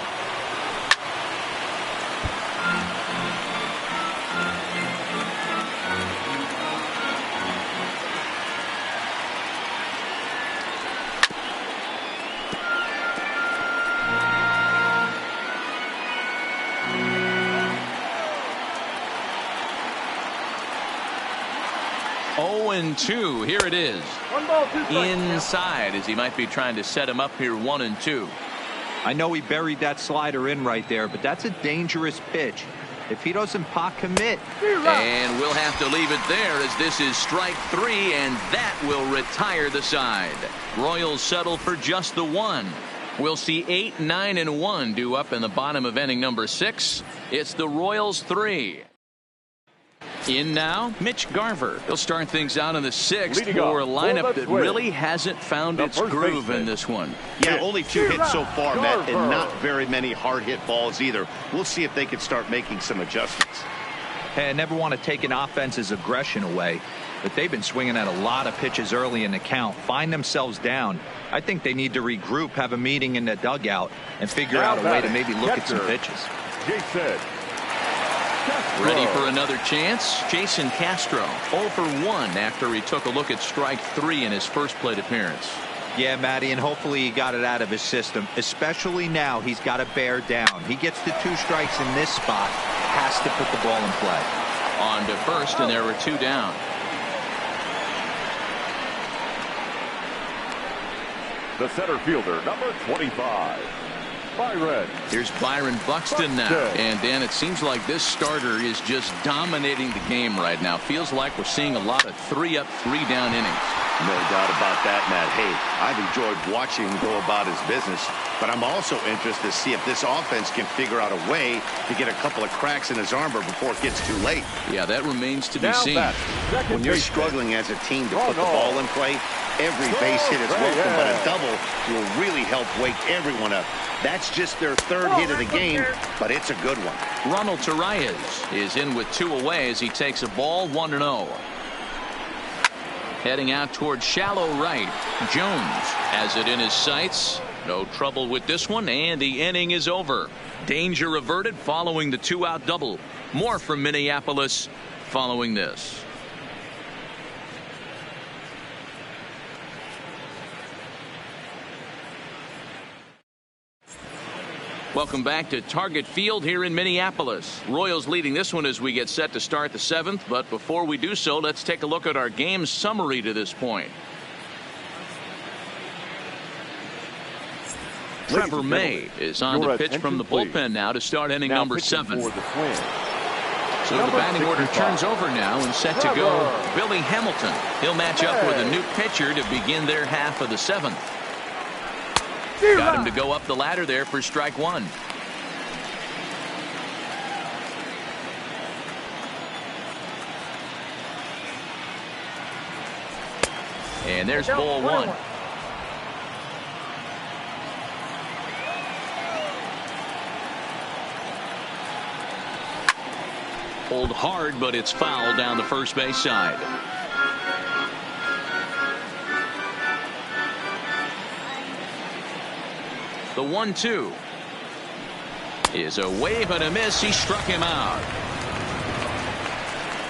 Two. Here it is. 1 ball, 2 strikes. Inside, as he might be trying to set him up here 1-2. I know he buried that slider in right there, but that's a dangerous pitch. If he doesn't pot commit. And we'll have to leave it there as this is strike 3, and that will retire the side. Royals settle for just the 1. We'll see 8, 9, and 1 due up in the bottom of inning number 6. It's the Royals 3. In now, Mitch Garver. He'll start things out in the 6th for a lineup that really hasn't found its groove in this one. Yeah, only 2 hits so far, Matt, and not very many hard hit balls either. We'll see if they can start making some adjustments. Hey, I never want to take an offense's aggression away, but they've been swinging at a lot of pitches early in the count, find themselves down. I think they need to regroup, have a meeting in the dugout, and figure out a way to maybe look at some pitches. Jason Castro. Ready for another chance? Jason Castro, 0 for 1 after he took a look at strike 3 in his first plate appearance. Yeah, Matty, and hopefully he got it out of his system, especially now he's got to bear down. He gets the 2 strikes in this spot, has to put the ball in play. On to first, and there were 2 down. The center fielder, number 25, Byron. Here's Byron Buxton now. And Dan, it seems like this starter is just dominating the game right now. Feels like we're seeing a lot of 3-up, 3-down innings. No doubt about that, Matt. Hey, I've enjoyed watching him go about his business, but I'm also interested to see if this offense can figure out a way to get a couple of cracks in his armor before it gets too late. Yeah, that remains to be seen. When you're struggling as a team to put the ball in play, every base hit is welcome, but a double will really help wake everyone up. That's just their 3rd hit of the game, but it's a good one. Ronald Torreyes is in with 2 away as he takes a ball 1-0. Heading out towards shallow right. Jones has it in his sights. No trouble with this one, and the inning is over. Danger averted following the 2-out double. More from Minneapolis following this. Welcome back to Target Field here in Minneapolis. Royals leading this one as we get set to start the 7th. But before we do so, let's take a look at our game summary to this point. Trevor May is on the pitch from the bullpen now to start inning number 7. So the batting order turns over now and set to go Billy Hamilton. He'll match up with a new pitcher to begin their half of the 7th. Got him to go up the ladder there for strike 1. And there's ball 1. Pulled hard, but it's foul down the first base side. The 1-2 is a wave and a miss. He struck him out.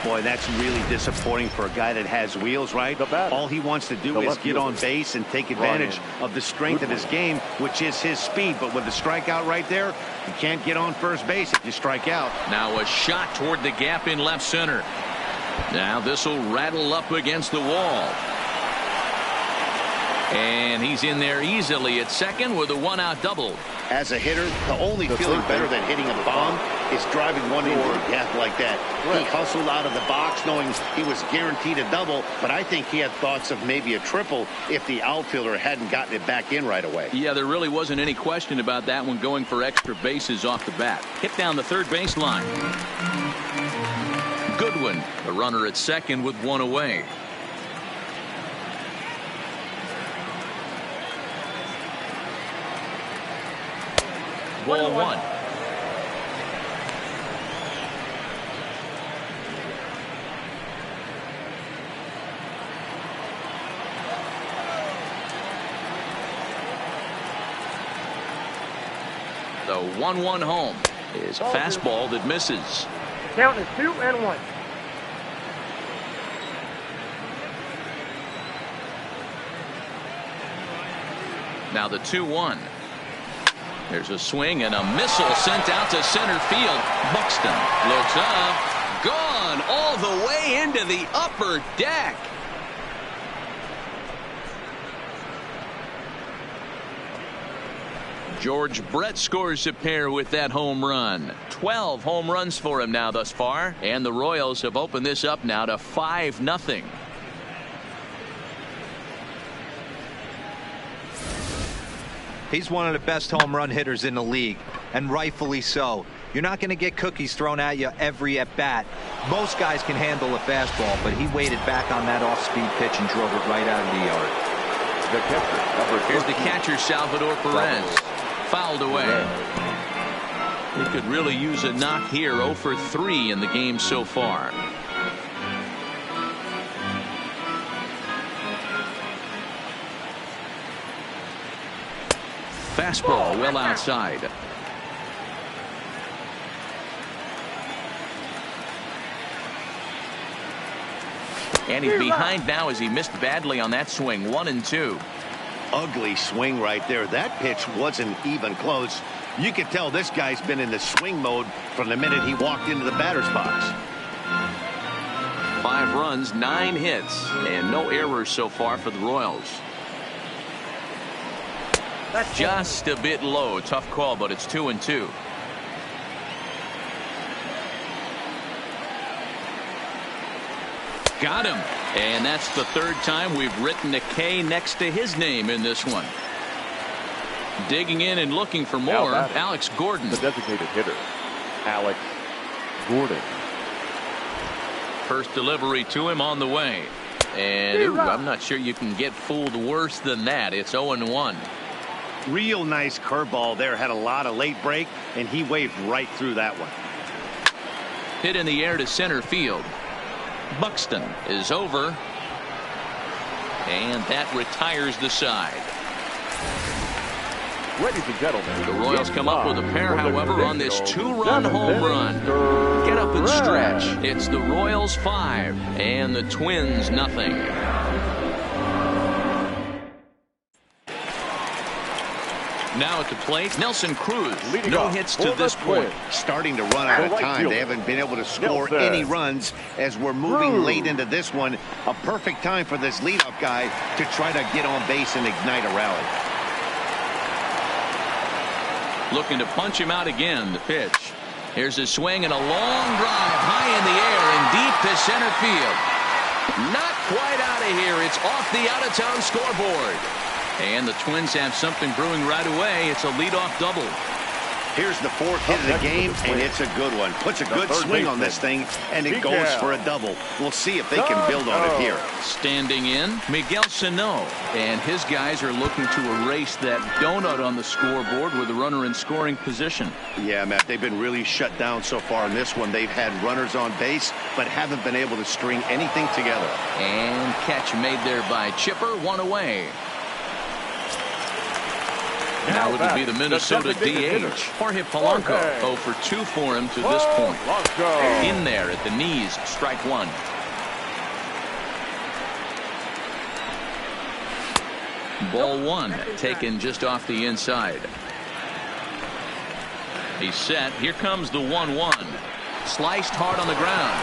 Boy, that's really disappointing for a guy that has wheels, right? All he wants to do is get on base and take advantage of the strength of his game, which is his speed. But with the strikeout right there, you can't get on first base if you strike out. Now a shot toward the gap in left center. Now this will rattle up against the wall. And he's in there easily at second with a 1-out double. As a hitter, the only feeling better than hitting a bomb is driving one into a gap like that. He hustled out of the box knowing he was guaranteed a double, but I think he had thoughts of maybe a triple if the outfielder hadn't gotten it back in right away. Yeah, there really wasn't any question about that one, going for extra bases off the bat. Hit down the third baseline. Goodwin, the runner at second with 1 away. Ball 1. The 1-1 home is a fastball that misses. Count is 2-1. Now the 2-1. There's a swing and a missile sent out to center field. Buxton looks up. Gone all the way into the upper deck. George Brett scores a pair with that home run. 12 home runs for him now thus far. And the Royals have opened this up now to 5-0. He's one of the best home run hitters in the league, and rightfully so. You're not going to get cookies thrown at you every at-bat. Most guys can handle a fastball, but he waited back on that off-speed pitch and drove it right out of the yard. The catcher, number 13. Here's the catcher, Salvador Perez. Fouled away. He could really use a knock here. 0 for 3 in the game so far. Fastball well outside. And he's behind now as he missed badly on that swing. 1-2. Ugly swing right there. That pitch wasn't even close. You could tell this guy's been in the swing mode from the minute he walked into the batter's box. 5 runs, 9 hits, and no errors so far for the Royals. Just a bit low. Tough call, but it's 2-2. Got him. And that's the 3rd time we've written a K next to his name in this one. Digging in and looking for more, Alex Gordon. The designated hitter, Alex Gordon. First delivery to him on the way. And I'm not sure you can get fooled worse than that. It's 0-1. Real nice curveball there. Had a lot of late break, and he waved right through that one. Hit in the air to center field. Buxton is over. And that retires the side. Ladies and gentlemen, The Royals come up with a pair, however, on this 2-run home run. Get up and stretch. It's the Royals 5 and the Twins nothing. Now at the plate, Nelson Cruz. No hits to this point. Starting to run out of time. They haven't been able to score any runs as we're moving late into this one. A perfect time for this leadoff guy to try to get on base and ignite a rally. Looking to punch him out again. The pitch. Here's a swing and a long drive high in the air and deep to center field. Not quite out of here. It's off the out-of-town scoreboard. And the Twins have something brewing right away. It's a leadoff double. Here's the 4th hit of the game, and it's a good one. Puts a good swing on this thing, and it goes for a double. We'll see if they can build on it here. Standing in, Miguel Sano. And his guys are looking to erase that donut on the scoreboard with a runner in scoring position. Yeah, Matt, they've been really shut down so far in this one. They've had runners on base, but haven't been able to string anything together. And catch made there by Chipper, 1 away. Now it would be the Minnesota DH, Jorge Polanco. 0 for 2 for him to this point. In there at the knees, strike 1. Ball 1, taken just off the inside. He's set. Here comes the 1-1. Sliced hard on the ground.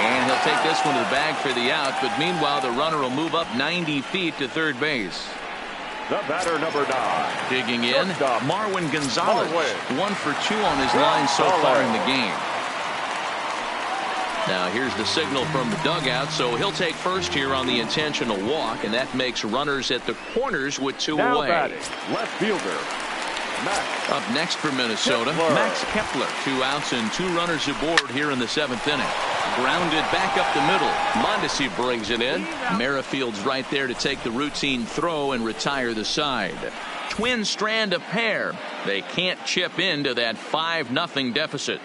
And he'll take this one to the bag for the out. But meanwhile, the runner will move up 90 feet to third base. The batter, number 9. Digging in, Marwin Gonzalez. 1 for 2 on his line so far in the game. Now here's the signal from the dugout, so he'll take first here on the intentional walk, and that makes runners at the corners with 2 now away. Batting, left fielder, Max. Up next for Minnesota, Max Kepler. 2 outs and 2 runners aboard here in the 7th inning. Grounded back up the middle. Mondesi brings it in. Merrifield's right there to take the routine throw and retire the side. Twins strand a pair. They can't chip into that 5-0 deficit.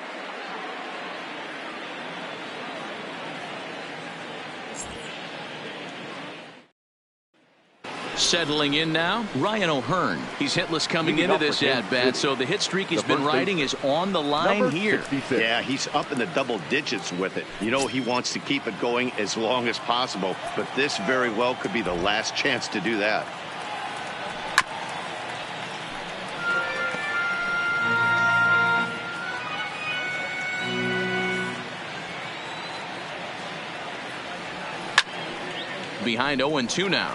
Settling in now, Ryan O'Hearn. He's hitless coming into this at-bat, so the hit streak he's been riding is on the line here. Yeah, he's up in the double digits with it. You know, he wants to keep it going as long as possible, but this very well could be the last chance to do that. Behind 0-2 now.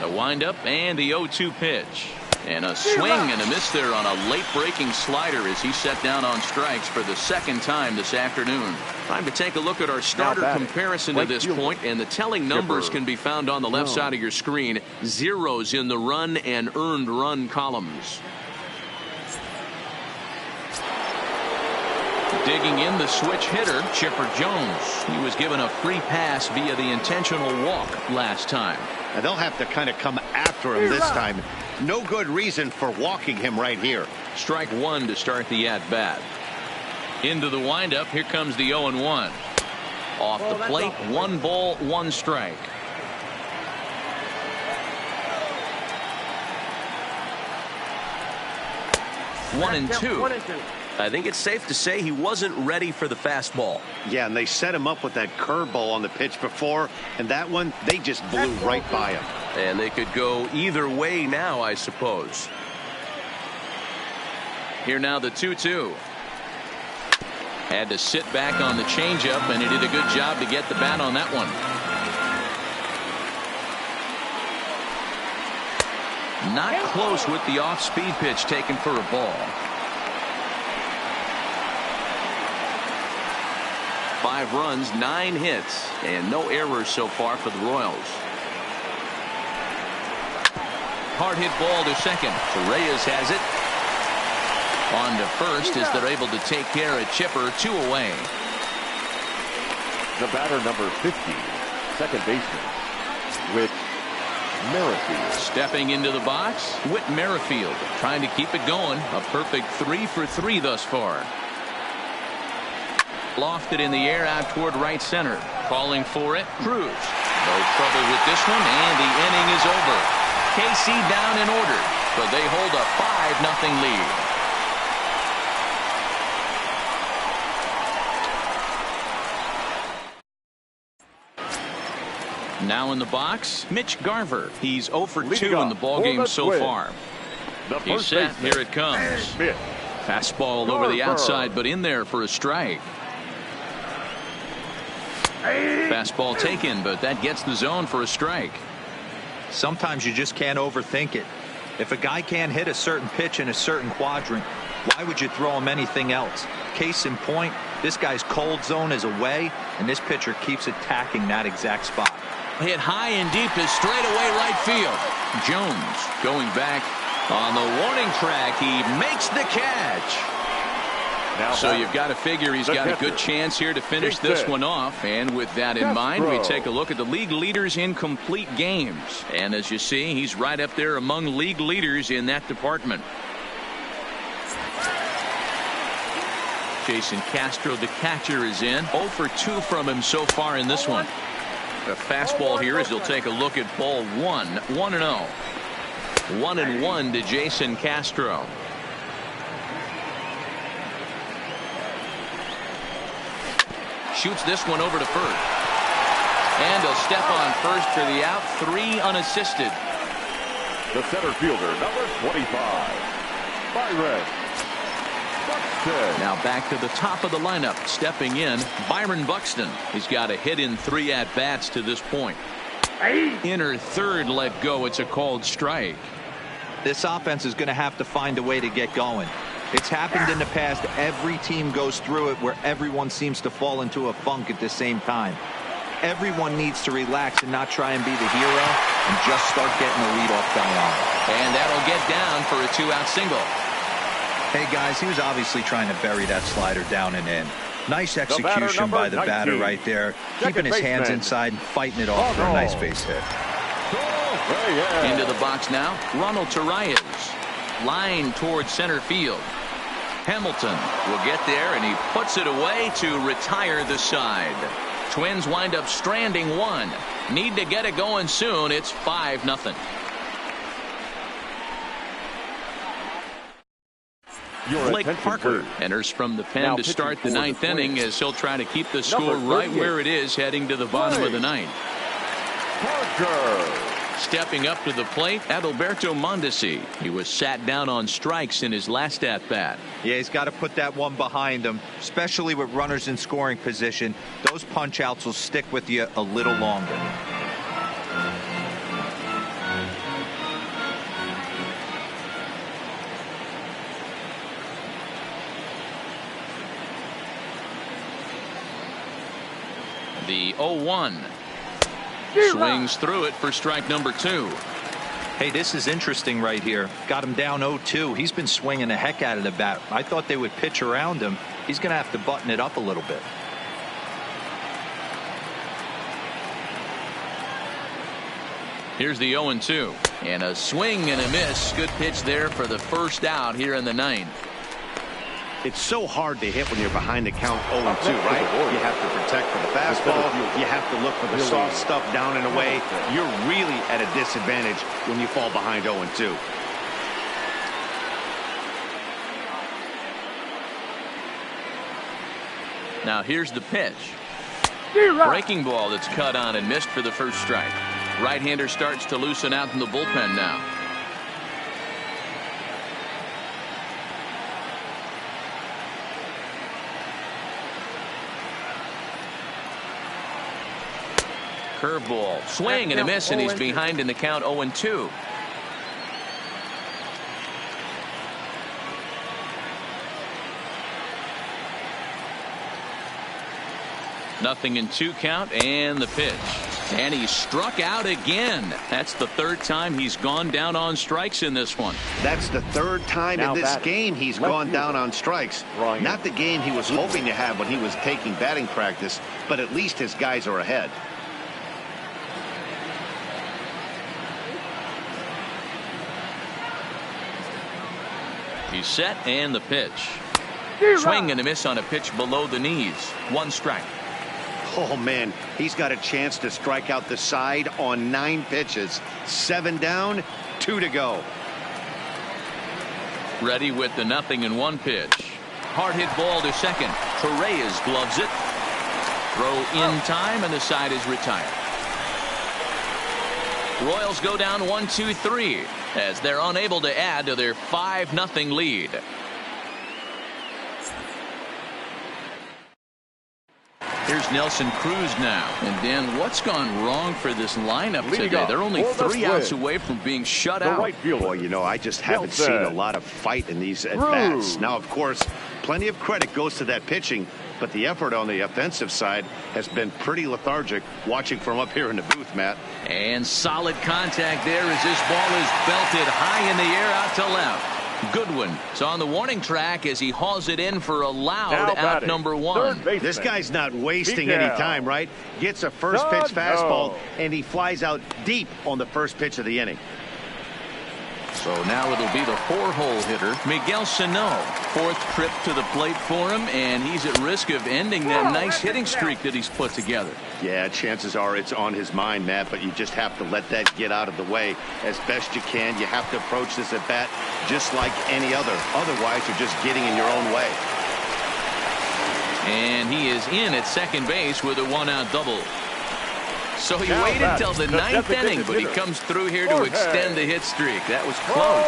The windup and the 0-2 pitch. And a swing and a miss there on a late breaking slider as he set down on strikes for the 2nd time this afternoon. Time to take a look at our starter comparison to this point, and the telling numbers can be found on the left side of your screen. Zeros in the run and earned run columns. Digging in the switch hitter, Chipper Jones. He was given a free pass via the intentional walk last time. And they'll have to kind of come after him this time. No good reason for walking him right here. Strike one to start the at-bat. Into the windup. Here comes the 0-1. Off the plate, 1 ball, 1 strike. One and two. I think it's safe to say he wasn't ready for the fastball. Yeah, and they set him up with that curveball on the pitch before, and that one, they just blew right by him. And they could go either way now, I suppose. Here now the 2-2. Had to sit back on the changeup, and he did a good job to get the bat on that one. Not close with the off-speed pitch taken for a ball. 5 runs, 9 hits, and no errors so far for the Royals. Hard hit ball to second. Reyes has it. On to first as they're able to take care of Chipper. 2 away. The batter, number 50, second baseman, Whit Merrifield. Stepping into the box, Whit Merrifield trying to keep it going. A perfect 3 for 3 thus far. Lofted in the air out toward right center. Calling for it, Cruz. No trouble with this one, and the inning is over. KC down in order, but they hold a 5-0 lead. Now in the box, Mitch Garver. He's 0 for 2 in the ballgame so far. He's set. Here it comes. Fastball over the outside, but in there for a strike. Fastball taken, but that gets the zone for a strike. Sometimes you just can't overthink it. If a guy can't hit a certain pitch in a certain quadrant, why would you throw him anything else? Case in point, this guy's cold zone is away, and this pitcher keeps attacking that exact spot. Hit high and deep to straightaway right field. Jones going back on the warning track. He makes the catch. So you've got to figure he's got a good chance here to finish this one off. And with that in mind, we take a look at the league leaders in complete games. And as you see, he's right up there among league leaders in that department. Jason Castro, the catcher, is in. 0 for 2 from him so far in this one. The fastball here as he'll take a look at ball 1. 1-0. 1-1 to Jason Castro. Shoots this one over to first. And a step on first for the out. 3 unassisted. The center fielder, number 25, Byron. Now back to the top of the lineup. Stepping in, Byron Buxton. He's got a hit in 3 at-bats to this point. Inner third let go. It's a called strike. This offense is going to have to find a way to get going. It's happened in the past. Every team goes through it where everyone seems to fall into a funk at the same time. Everyone needs to relax and not try and be the hero and just start getting the leadoff guy on. And that'll get down for a 2-out single. Hey guys, he was obviously trying to bury that slider down and in. Nice execution by the batter right there, keeping his hands inside and fighting it off for a nice base hit. Into the box now, Ronald Torreyes. Line towards center field. Hamilton will get there, and he puts it away to retire the side. Twins wind up stranding 1. Need to get it going soon. It's 5-0. Blake Parker enters from the pen to start the 9th inning as he'll try to keep the score right where it is heading to the bottom of the 9th. Parker. Stepping up to the plate, Adalberto Mondesi. He was sat down on strikes in his last at-bat. Yeah, he's got to put that one behind him, especially with runners in scoring position. Those punch-outs will stick with you a little longer. The 0-1. Swings through it for strike number 2. Hey, this is interesting right here. Got him down 0-2. He's been swinging the heck out of the bat. I thought they would pitch around him. he's going to have to button it up a little bit. Here's the 0-2. And a swing and a miss. Good pitch there for the first out here in the ninth. It's so hard to hit when you're behind the count 0-2, right? You have to protect for the fastball. You have to look for the soft stuff down and away. You're really at a disadvantage when you fall behind 0-2. Now here's the pitch. Breaking ball that's cut on and missed for the first strike. Right-hander starts to loosen out in the bullpen now. Curveball, swing and a miss, and he's behind in the count 0-2. Nothing in 2 count, and the pitch. And he struck out again. That's the third time he's gone down on strikes in this one. That's the third time in this game he's gone down on strikes. Not the game he was hoping to have when he was taking batting practice, but at least his guys are ahead. He's set, and the pitch. Swing and a miss on a pitch below the knees. 1 strike. Oh, man, he's got a chance to strike out the side on 9 pitches. 7 down, 2 to go. Ready with the 0-1 pitch. Hard hit ball to second. Torres gloves it. Throw in time, and the side is retired. Royals go down 1-2-3 as they're unable to add to their 5-0 lead. Here's Nelson Cruz now. And Dan, what's gone wrong for this lineup today? They're only 3 outs away from being shut out. Boy, you know, I just haven't seen a lot of fight in these at-bats. Now, of course, plenty of credit goes to that pitching, but the effort on the offensive side has been pretty lethargic, watching from up here in the booth, Matt. And solid contact there as this ball is belted high in the air out to left. Goodwin is on the warning track as he hauls it in for a loud out number 1. This guy's not wasting any time, right? Gets a first pitch fastball, and he flies out deep on the first pitch of the inning. So now it'll be the 4-hole hitter, Miguel Sano. 4th trip to the plate for him, and he's at risk of ending that nice hitting streak that he's put together. Yeah, chances are it's on his mind, Matt, but you just have to let that get out of the way as best you can. You have to approach this at bat just like any other. Otherwise, you're just getting in your own way. And he is in at second base with a 1-out double. So he waited till the 9th inning, but he comes through here to extend the hit streak. That was close.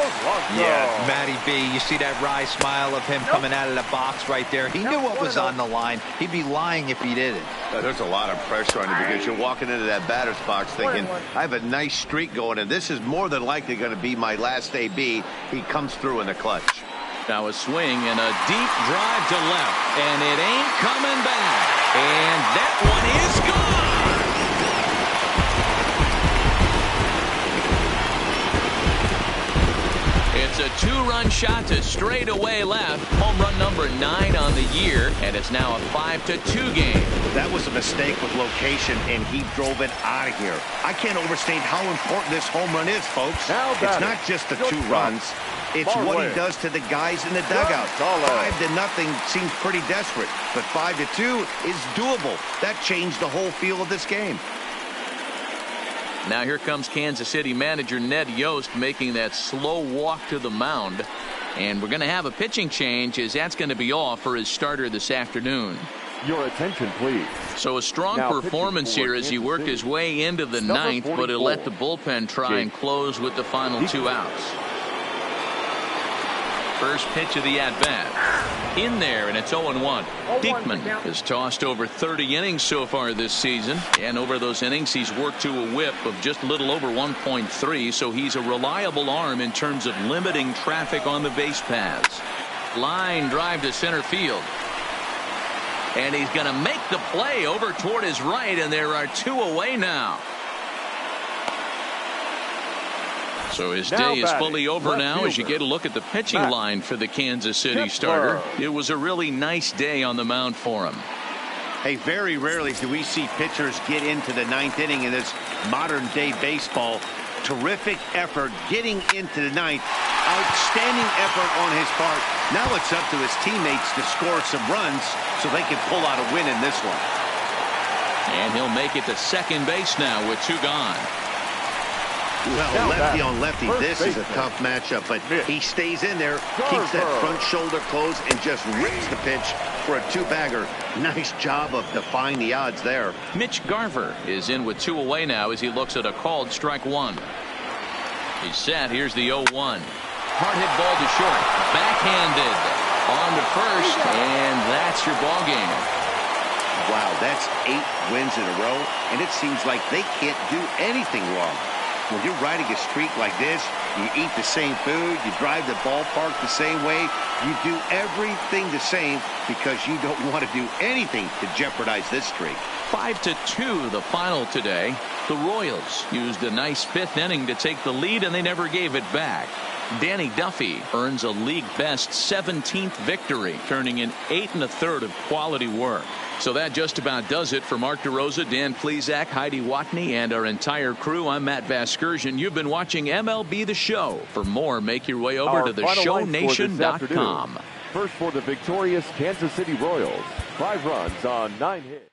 Yeah, Matty B, you see that wry smile of him coming out of the box right there. He knew what was on the line. He'd be lying if he didn't. There's a lot of pressure on you because you're walking into that batter's box thinking, I have a nice streak going, and this is more than likely going to be my last AB. He comes through in the clutch. Now a swing and a deep drive to left, and it ain't coming back. And that one is gone. It's a 2-run shot to straightaway left. Home run number 9 on the year, and it's now a 5-2 game. That was a mistake with location, and he drove it out of here. I can't overstate how important this home run is, folks. It's not just the 2 runs. It's what he does to the guys in the dugout. 5-0 seems pretty desperate, but 5-2 is doable. That changed the whole feel of this game. Now here comes Kansas City manager Ned Yost making that slow walk to the mound. And we're going to have a pitching change as that's going to be off for his starter this afternoon. Your attention, please. So a strong performance here as he worked his way into the 9th, but he'll let the bullpen try and close with the final 2 outs. First pitch of the at-bat. In there, and it's 0-1. Diekman has tossed over 30 innings so far this season, and over those innings he's worked to a whip of just a little over 1.3, so he's a reliable arm in terms of limiting traffic on the base paths. Line drive to center field. And he's going to make the play over toward his right, and there are 2 away now. So his day is fully over now as you get a look at the pitching line for the Kansas City starter. It was a really nice day on the mound for him. Hey, very rarely do we see pitchers get into the ninth inning in this modern day baseball. Terrific effort getting into the ninth. Outstanding effort on his part. Now it's up to his teammates to score some runs so they can pull out a win in this one. And he'll make it to second base now with 2 gone. Well, lefty on lefty, this is a tough matchup, but he stays in there, keeps that front shoulder closed, and just rips the pitch for a 2-bagger. Nice job of defying the odds there. Mitch Garver is in with 2 away now as he looks at a called strike 1. He's set. Here's the 0-1. Hard hit ball to short. Backhanded on to first, and that's your ball game. Wow, that's 8 wins in a row, and it seems like they can't do anything wrong. When you're riding a streak like this, you eat the same food, you drive the ballpark the same way, you do everything the same because you don't want to do anything to jeopardize this streak. 5-2 the final today. The Royals used a nice 5th inning to take the lead, and they never gave it back. Danny Duffy earns a league best 17th victory, turning in 8 1/3 of quality work. So that just about does it for Mark DeRosa, Dan Plesac, Heidi Watney, and our entire crew. I'm Matt Vasgersian. You've been watching MLB The Show. For more, make your way over to theshownation.com. First for the victorious Kansas City Royals. 5 runs on 9 hits.